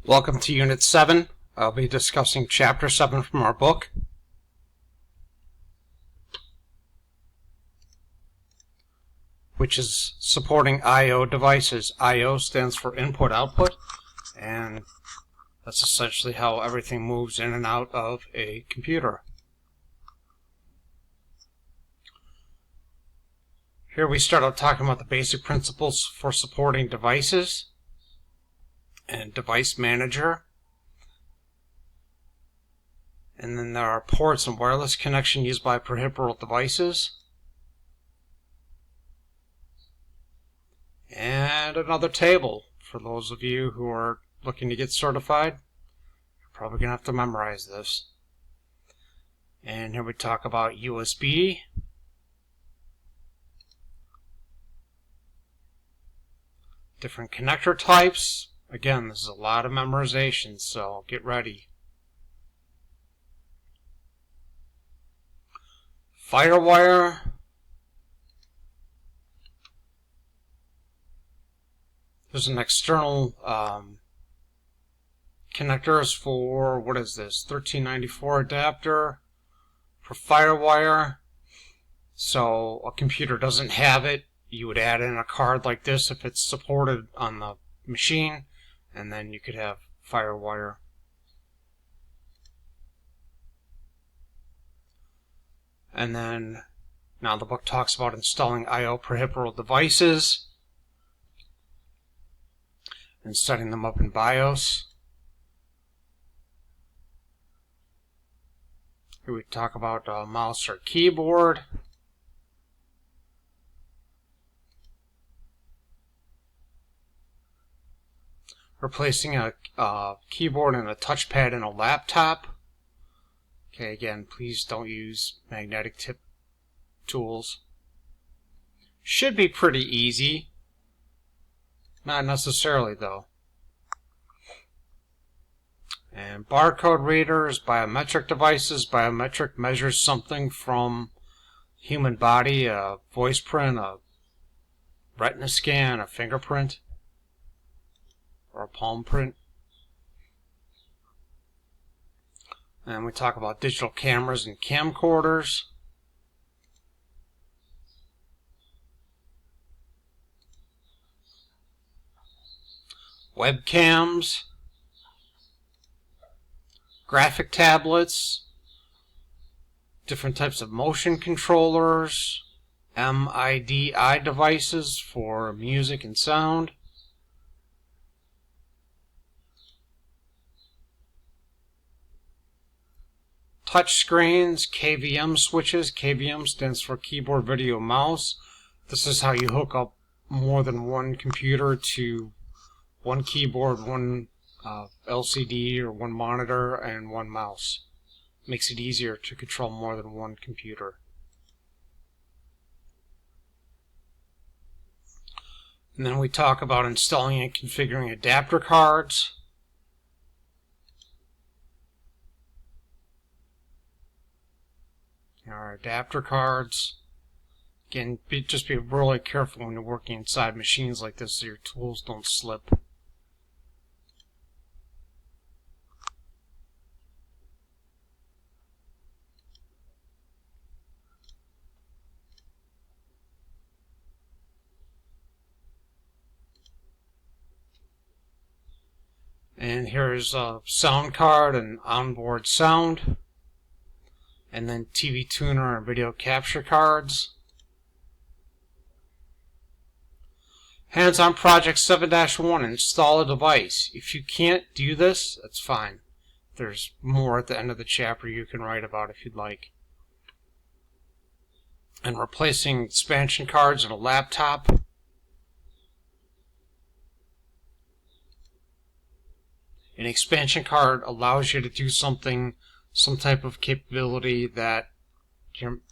Welcome to Unit 7. I'll be discussing Chapter 7 from our book. Which is supporting I/O devices. I/O stands for input-output, and that's essentially how everything moves in and out of a computer. Here we start out talking about the basic principles for supporting devices and device manager. And then there are ports and wireless connection used by peripheral devices. And another table for those of you who are looking to get certified. You're probably going to have to memorize this. And here we talk about USB. Different connector types. Again, this is a lot of memorization, so get ready. Firewire. There's an external connectors for, what is this, 1394 adapter for Firewire. So a computer doesn't have it. You would add in a card like this if it's supported on the machine, and then you could have Firewire. And then now the book talks about installing I/O peripheral devices and setting them up in BIOS. Here we talk about mouse or keyboard. Replacing a keyboard and a touchpad in a laptop. Okay, again, please don't use magnetic tip tools. Should be pretty easy. Not necessarily, though. And barcode readers, biometric devices. Biometric measures something from human body, a voice print, a retina scan, a fingerprint, or a palm print. And we talk about digital cameras and camcorders. Webcams. Graphic tablets. Different types of motion controllers. MIDI devices for music and sound. Touch screens, KVM switches. KVM stands for keyboard, video, mouse. This is how you hook up more than one computer to one keyboard, one LCD or one monitor, and one mouse. Makes it easier to control more than one computer. And then we talk about installing and configuring adapter cards. Our adapter cards. Again, just be really careful when you're working inside machines like this so your tools don't slip. And here's a sound card and onboard sound. And then TV tuner and video capture cards. Hands-on Project 7-1, install a device. If you can't do this, that's fine. There's more at the end of the chapter you can write about if you'd like. And replacing expansion cards in a laptop. An expansion card allows you to do something, some type of capability that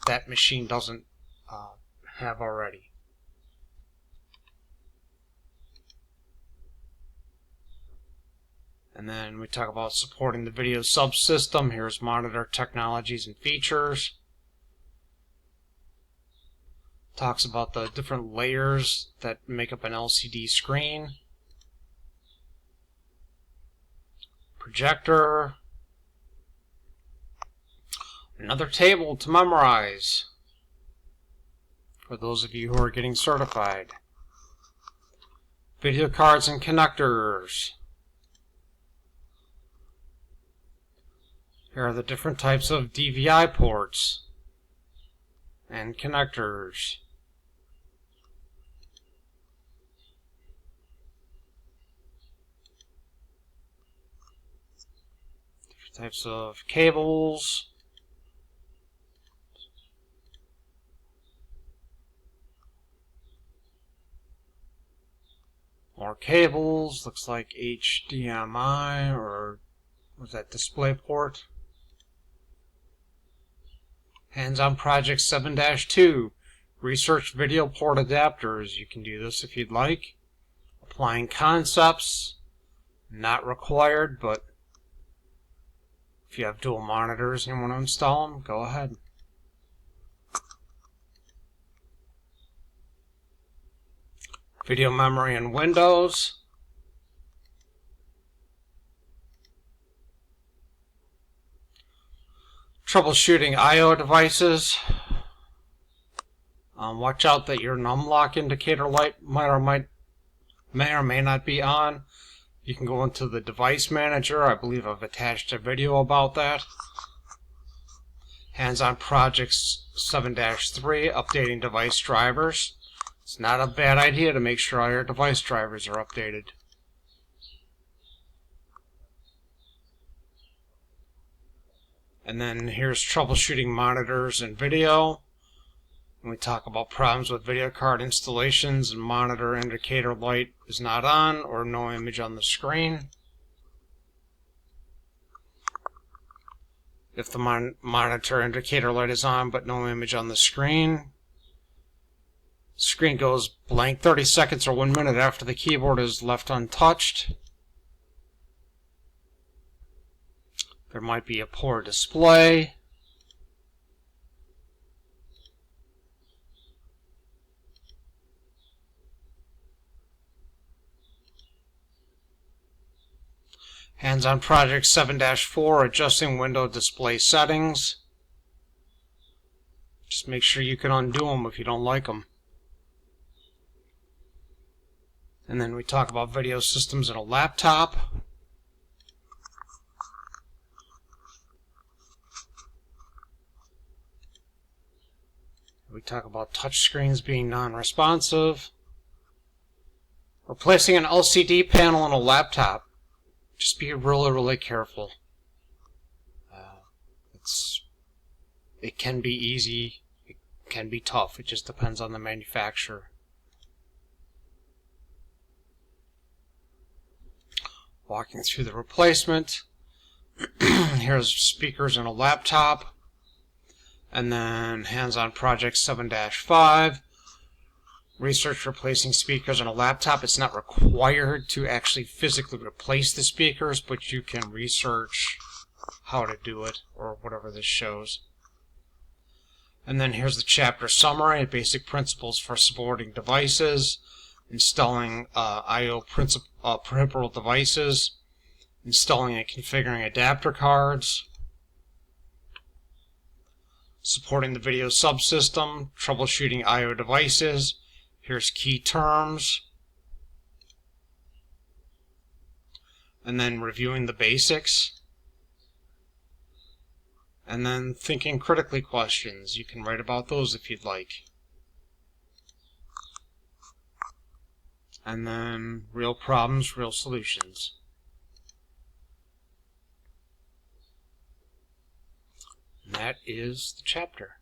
that machine doesn't have already. And then we talk about supporting the video subsystem. Here's monitor technologies and features. Talks about the different layers that make up an LCD screen. projector, another table to memorize for those of you who are getting certified, video cards and connectors. Here are the different types of DVI ports and connectors. Different types of cables. More cables. Looks like HDMI, or was that display port? Hands-on Project 7-2, research video port adapters. You can do this if you'd like. Applying concepts, not required, but if you have dual monitors and you want to install them, go ahead. Video memory in Windows. Troubleshooting I/O devices. Watch out that your numlock indicator light may or may not be on. You can go into the device manager. I believe I've attached a video about that. Hands-on Projects 7-3, updating device drivers. It's not a bad idea to make sure all your device drivers are updated. And then here's troubleshooting monitors and video. And we talk about problems with video card installations and monitor indicator light is not on or no image on the screen. If the monitor indicator light is on but no image on the screen goes blank 30 seconds or 1 minute after the keyboard is left untouched. There might be a poor display. Hands-on Project 7-4, adjusting window display settings. Just make sure you can undo them if you don't like them. And then we talk about video systems in a laptop. We talk about touchscreens being non-responsive. Replacing an LCD panel in a laptop. Just be really careful. It can be easy, it can be tough. It just depends on the manufacturer. Walking through the replacement. Here's speakers in a laptop. And then hands-on Project 7-5. Research replacing speakers on a laptop. It's not required to actually physically replace the speakers, but you can research how to do it, or whatever this shows. And then here's the chapter summary, basic principles for supporting devices, installing I/O peripheral devices, installing and configuring adapter cards, supporting the video subsystem, troubleshooting I/O devices. Here's key terms. And then reviewing the basics. And then thinking critically questions. You can write about those if you'd like. And then real problems, real solutions. And that is the chapter.